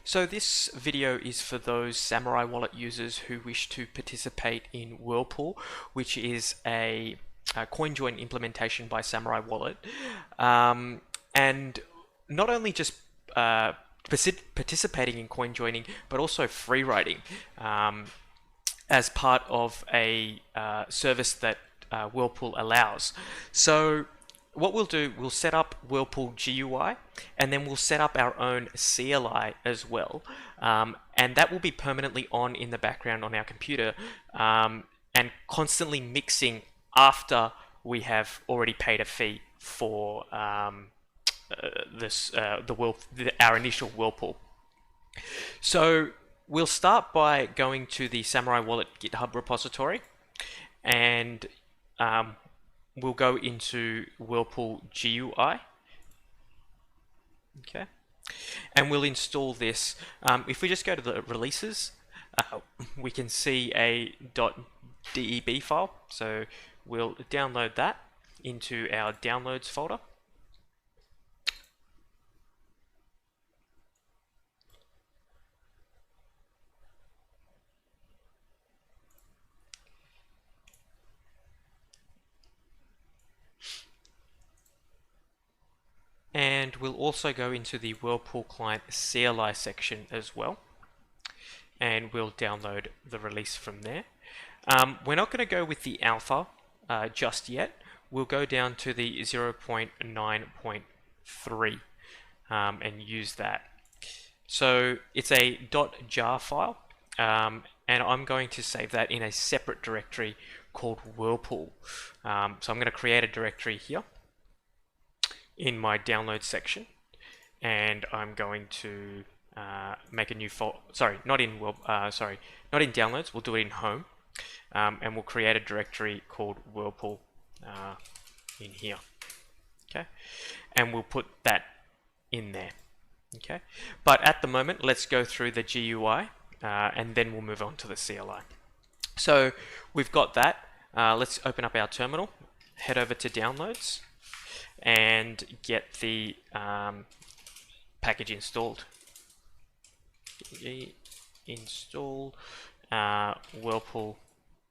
So this video is for those Samourai wallet users who wish to participate in Whirlpool, which is a CoinJoin implementation by Samourai Wallet. And not only just participating in coin joining, but also free writing as part of a service that Whirlpool allows. So what we'll do, we'll set up Whirlpool GUI, and then we'll set up our own CLI as well. And that will be permanently on in the background on our computer and constantly mixing after we have already paid a fee for our initial Whirlpool. So we'll start by going to the Samourai Wallet GitHub repository, and we'll go into Whirlpool GUI. Okay, and we'll install this. If we just go to the releases, we can see a .deb file. So we'll download that into our downloads folder. And we'll also go into the Whirlpool client CLI section as well, and we'll download the release from there. We're not going to go with the alpha just yet. We'll go down to the 0.9.3 and use that. So it's a .jar file, and I'm going to save that in a separate directory called Whirlpool. So I'm going to create a directory here in my download section, and I'm going to make a new folder. Sorry, not in downloads. We'll do it in home, and we'll create a directory called Whirlpool in here. Okay, and we'll put that in there. Okay, but at the moment, let's go through the GUI, and then we'll move on to the CLI. So we've got that. Let's open up our terminal, head over to downloads, and get the package installed. Install Whirlpool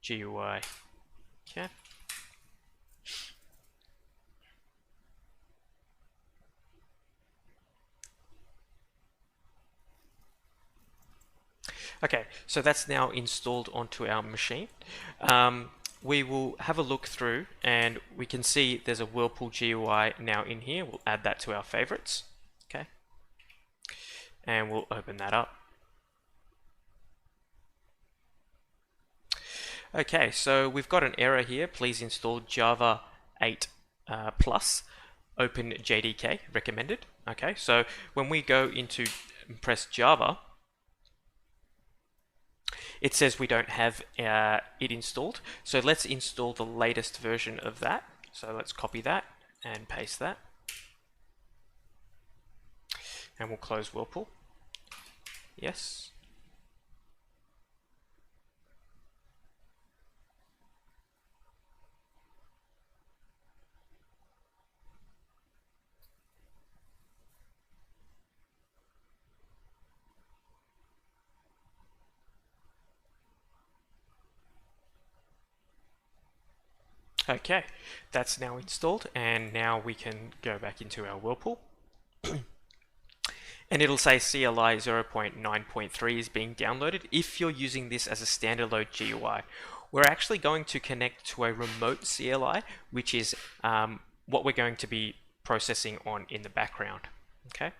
GUI. Okay. Okay, so that's now installed onto our machine. We will have a look through, and we can see there's a Whirlpool GUI now in here. We'll add that to our favorites. Okay, and we'll open that up. Okay, so we've got an error here. Please install Java 8 plus OpenJDK recommended. Okay, so when we go into press Java, it says we don't have it installed. So let's install the latest version of that. So let's copy that and paste that. And we'll close Whirlpool. Yes. Okay, that's now installed, and now we can go back into our Whirlpool. And it'll say CLI 0.9.3 is being downloaded. If you're using this as a standalone GUI, we're actually going to connect to a remote CLI, which is what we're going to be processing on in the background. Okay,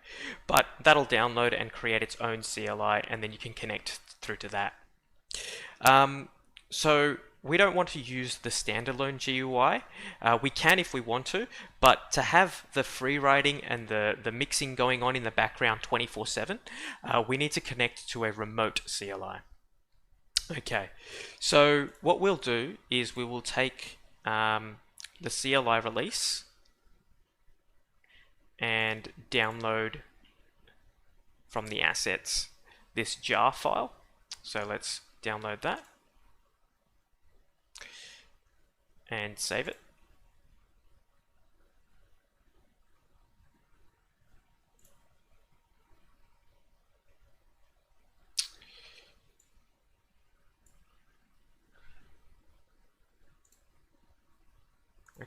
but that'll download and create its own CLI, and then you can connect through to that. So we don't want to use the standalone GUI. We can if we want to, but to have the free writing and the mixing going on in the background 24/7, we need to connect to a remote CLI. Okay, so what we'll do is we will take the CLI release and download from the assets this jar file. So let's download that and save it.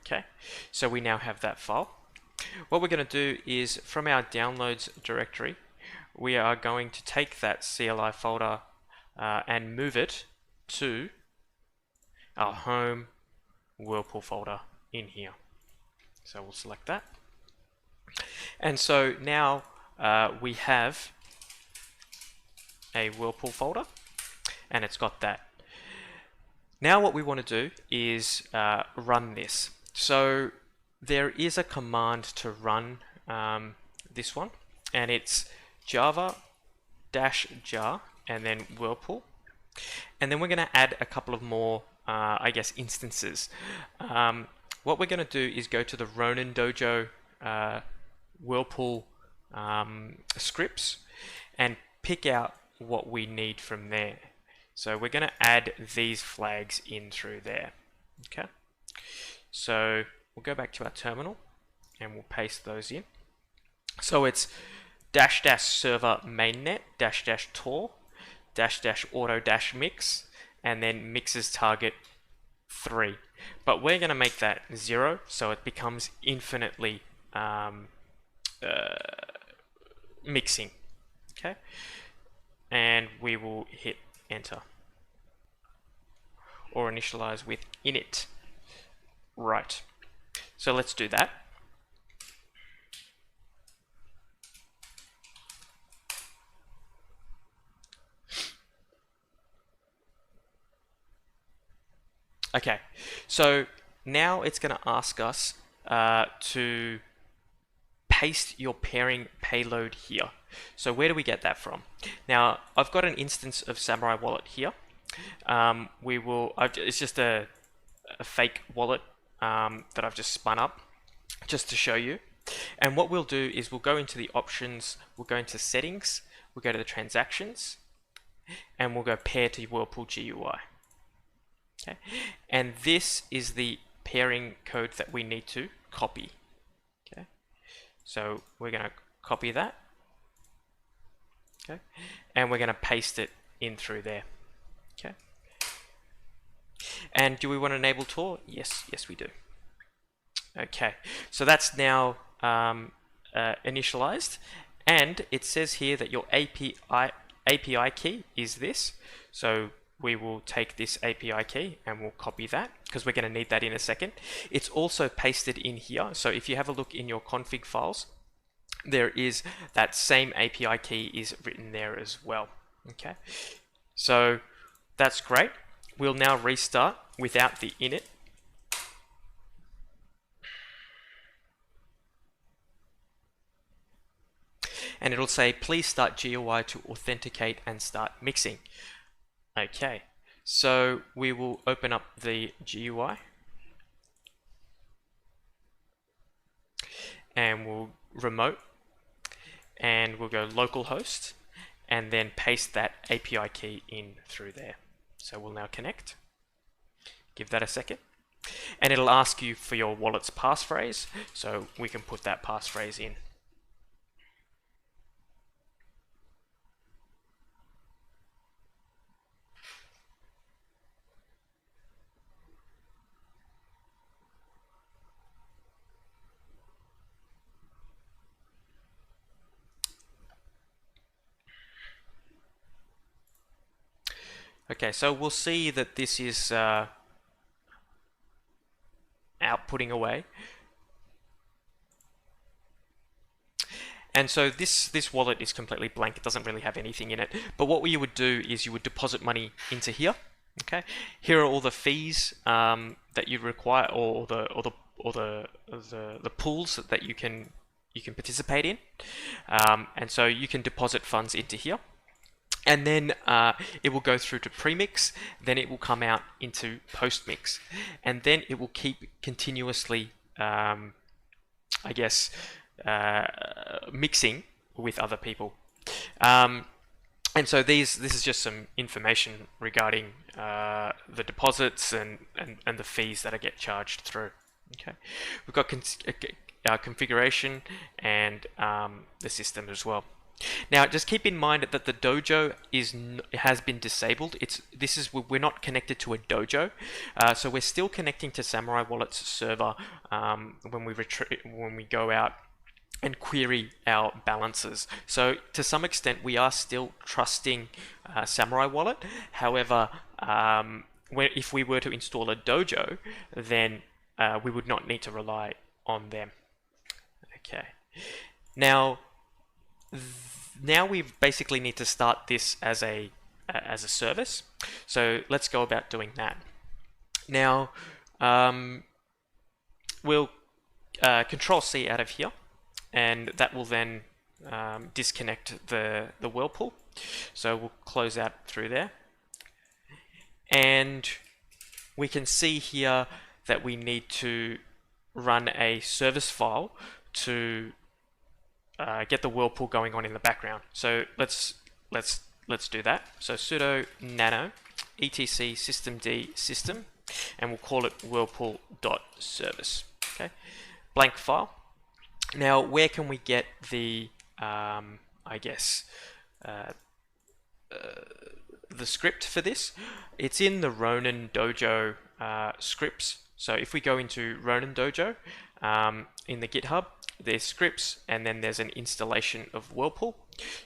Okay, so we now have that file. What we're going to do is from our downloads directory, we are going to take that CLI folder and move it to our home Whirlpool folder in here. So we'll select that. And so now we have a Whirlpool folder and it's got that. Now what we want to do is run this. So there is a command to run this one, and it's java -jar and then Whirlpool. And then we're going to add a couple of more, I guess, instances. What we're going to do is go to the Ronin Dojo Whirlpool scripts and pick out what we need from there. So we're going to add these flags in through there. Okay. So we'll go back to our terminal and we'll paste those in. So it's --server mainnet --tor --auto -mix and then mixes target 3. But we're going to make that 0 so it becomes infinitely mixing. Okay. And we will hit enter or initialize with init. Right. So let's do that. Okay, so now it's going to ask us to paste your pairing payload here. So where do we get that from? Now, I've got an instance of Samourai wallet here. It's just a fake wallet that I've just spun up just to show you. And what we'll do is we'll go into the options, we'll go into settings, we'll go to the transactions, and we'll go pair to Whirlpool GUI. Okay, and this is the pairing code that we need to copy. Okay, so we're going to copy that. Okay, and we're going to paste it in through there. Okay, and do we want to enable Tor? Yes, we do. Okay, so that's now initialized, and it says here that your API key is this. So we will take this API key and we'll copy that because we're going to need that in a second. It's also pasted in here. So if you have a look in your config files, there is that same API key is written there as well. Okay, so that's great. We'll now restart without the init. And it'll say, please start GUI to authenticate and start mixing. Okay, so we will open up the GUI and we'll remote and we'll go localhost and then paste that API key in through there. So we'll now connect. Give that a second. And it'll ask you for your wallet's passphrase, so we can put that passphrase in. Okay, so we'll see that this is outputting away. And so this wallet is completely blank. It doesn't really have anything in it. But what you would do is you would deposit money into here. Okay, here are all the fees that you require, or the pools that you can participate in. And so you can deposit funds into here. And then it will go through to premix, then it will come out into postmix, and then it will keep continuously, I guess, mixing with other people. And so this is just some information regarding the deposits and the fees that I get charged through. Okay, we've got our configuration and the system as well. Now, just keep in mind that the dojo has been disabled. We're not connected to a dojo, so we're still connecting to Samourai Wallet's server when we go out and query our balances. So to some extent, we are still trusting Samourai Wallet. However, if we were to install a dojo, then we would not need to rely on them. Okay. Now we basically need to start this as a service. So let's go about doing that. Now we'll Control C out of here, and that will then disconnect the Whirlpool. So we'll close out through there, and we can see here that we need to run a service file to get the Whirlpool going on in the background. So let's do that. So sudo nano etc systemd system, and we'll call it whirlpool.service. Okay, blank file. Now, where can we get the the script for this? It's in the Ronin Dojo scripts. So if we go into Ronin Dojo in the GitHub, there's scripts, and then there's an installation of Whirlpool.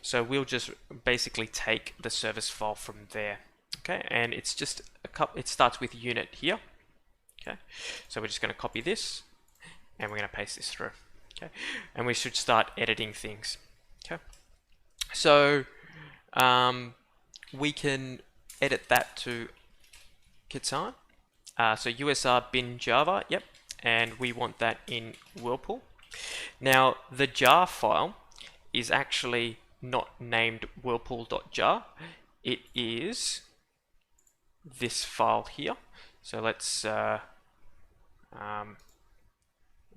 So we'll just basically take the service file from there. Okay, and it's just it starts with unit here. Okay, so we're just going to copy this, and we're going to paste this through. Okay, and we should start editing things. Okay, so we can edit that to Kitsan. So USR bin Java, yep, and we want that in Whirlpool. Now, the jar file is actually not named whirlpool.jar. It is this file here. So let's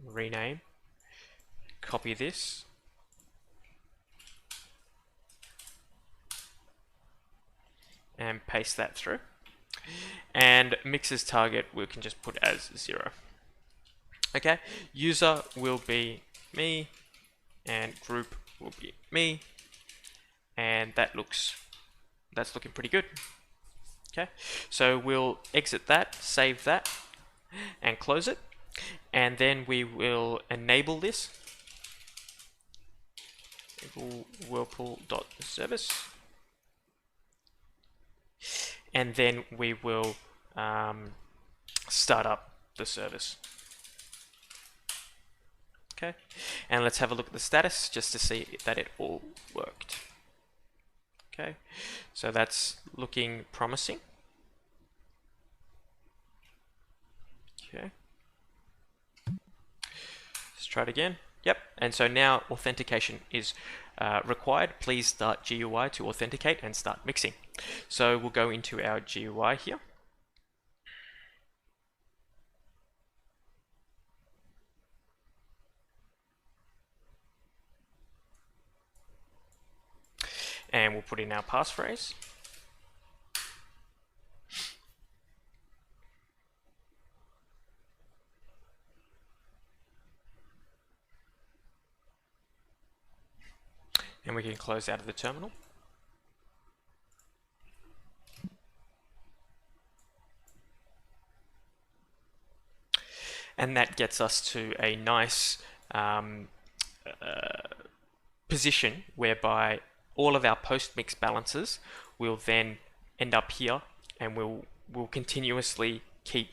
rename, copy this, and paste that through. And mixes target we can just put as 0. Okay, user will be me, and group will be me, and that's looking pretty good. Okay, so we'll exit that, save that, and close it, and then we will enable this. Whirlpool.service, and then we will start up the service. Okay, and let's have a look at the status just to see that it all worked. Okay, so that's looking promising. Okay, let's try it again. Yep, and so now authentication is required. Please start GUI to authenticate and start mixing. So we'll go into our GUI here. And we'll put in our passphrase. And we can close out of the terminal. And that gets us to a nice position whereby all of our post-mix balances will then end up here, and we'll continuously keep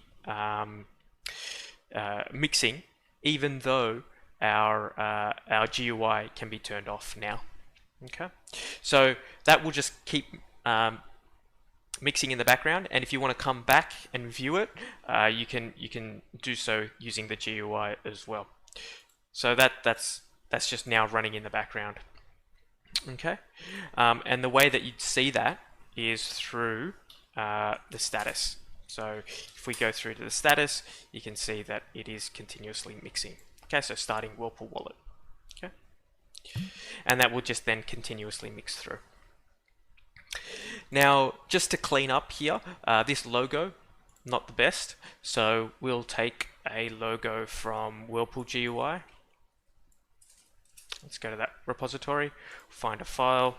mixing, even though our GUI can be turned off now. Okay, so that will just keep mixing in the background, and if you want to come back and view it, you can do so using the GUI as well. So that's just now running in the background. Okay, and the way that you'd see that is through the status. So if we go through to the status, you can see that it is continuously mixing. Okay, so starting Whirlpool wallet. Okay, and that will just then continuously mix through. Now, just to clean up here, this logo, not the best, so we'll take a logo from Whirlpool GUI. Let's go to that repository, find a file,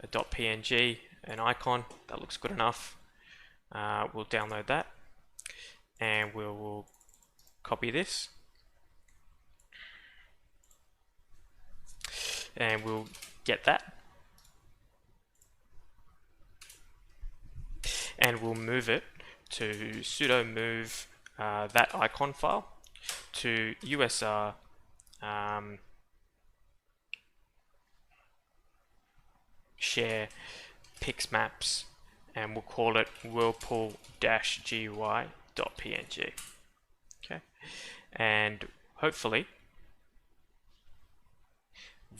a .png, an icon. That looks good enough. We'll download that, and we'll copy this, and we'll get that, and we'll move it to sudo move that icon file to usr share pixmaps, and we'll call it Whirlpool GUI.png. Okay, and hopefully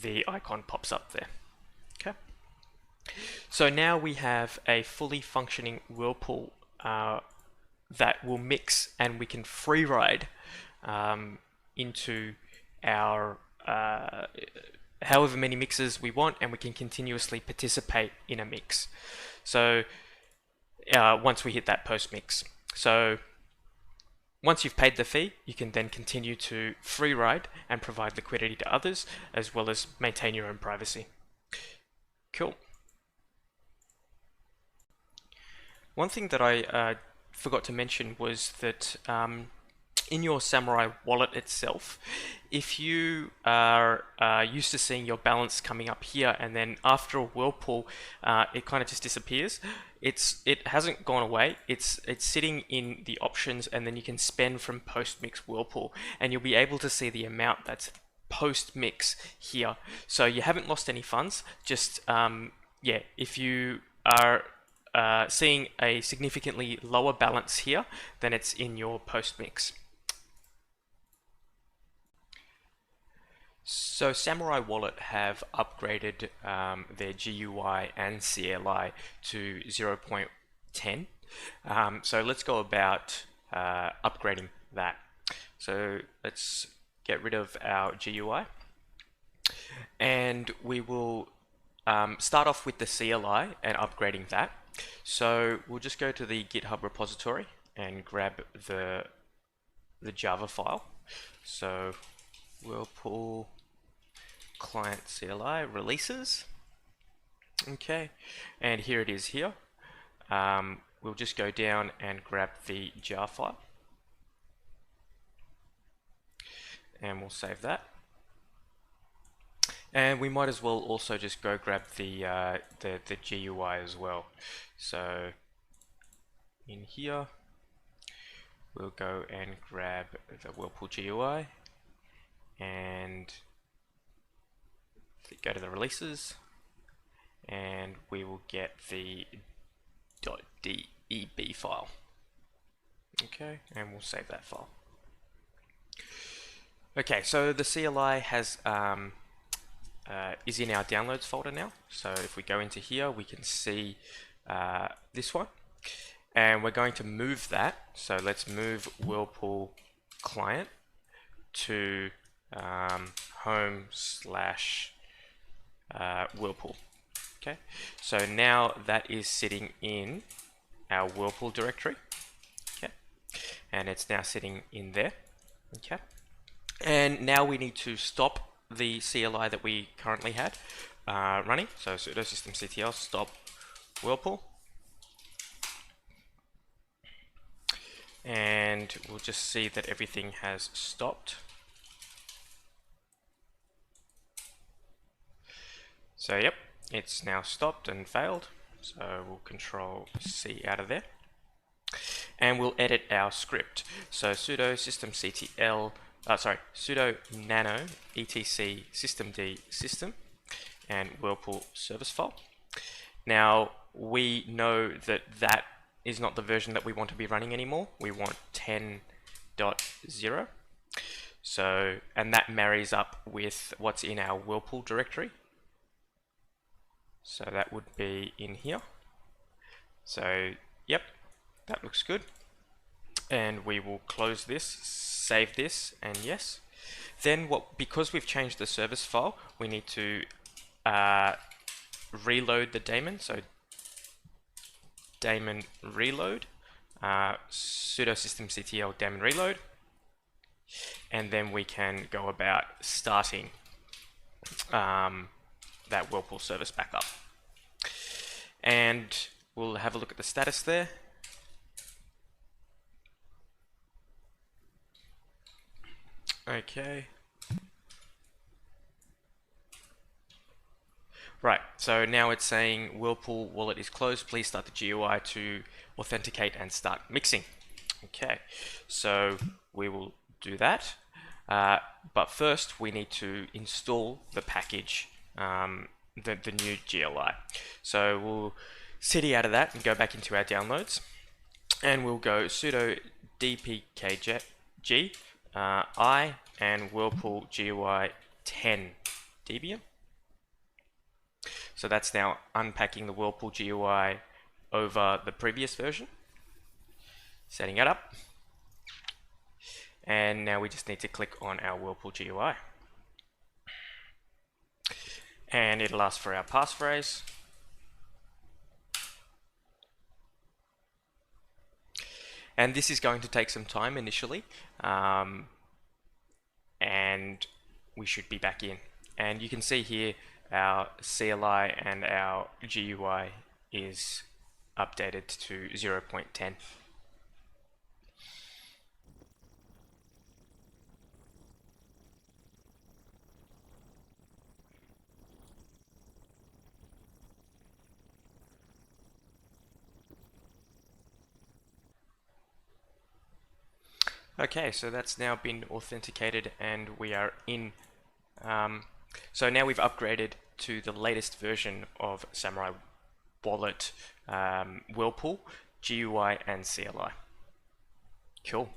the icon pops up there. Okay, so now we have a fully functioning Whirlpool that will mix, and we can free ride into our however many mixes we want, and we can continuously participate in a mix. So once we hit that post mix, so once you've paid the fee, you can then continue to free ride and provide liquidity to others, as well as maintain your own privacy. Cool. One thing that I forgot to mention was that in your Samourai wallet itself, if you are used to seeing your balance coming up here, and then after a Whirlpool, it kind of just disappears. It hasn't gone away. It's sitting in the options, and then you can spend from post mix Whirlpool, and you'll be able to see the amount that's post mix here. So you haven't lost any funds. Just yeah, if you are seeing a significantly lower balance here, then it's in your post mix. So Samourai Wallet have upgraded their GUI and CLI to 0.10. So let's go about upgrading that. So let's get rid of our GUI, and we will start off with the CLI and upgrading that. So we'll just go to the GitHub repository and grab the Java file. So Whirlpool client CLI releases. Okay, and here it is here. We'll just go down and grab the jar file, and we'll save that. And we might as well also just go grab the GUI as well. So in here, we'll go and grab the Whirlpool GUI, and go to the releases, and we will get the .deb file. Okay, and we'll save that file. Okay, so the CLI has is in our downloads folder now. So if we go into here, we can see this one, and we're going to move that. So let's move Whirlpool client to home/Whirlpool. Okay, so now that is sitting in our Whirlpool directory. Okay, and it's now sitting in there. Okay, and now we need to stop the CLI that we currently had running. So sudo systemctl stop Whirlpool, and we'll just see that everything has stopped. So yep, it's now stopped and failed. So we'll Control C out of there, and we'll edit our script. So sudo systemctl, sudo nano etc systemd system and Whirlpool service file. Now we know that that is not the version that we want to be running anymore. We want 10.0. So, and that marries up with what's in our Whirlpool directory. So that would be in here. So yep, that looks good. And we will close this, save this, and yes. Then because we've changed the service file, we need to reload the daemon. So daemon reload, sudo systemctl daemon reload, and then we can go about starting that Whirlpool service back up. And we'll have a look at the status there. Okay. Right, so now it's saying Whirlpool wallet is closed. Please start the GUI to authenticate and start mixing. Okay, so we will do that. But first we need to install the package, the new GLI. So we'll cd out of that and go back into our downloads, and we'll go sudo dpkg I and Whirlpool GUI 10 Debian. So that's now unpacking the Whirlpool GUI over the previous version, setting it up. And now we just need to click on our Whirlpool GUI. And it'll ask for our passphrase. And this is going to take some time initially. And we should be back in. And you can see here our CLI and our GUI is updated to 0.10. Okay, so that's now been authenticated and we are in. So now we've upgraded to the latest version of Samourai Wallet, Whirlpool, GUI and CLI. Cool.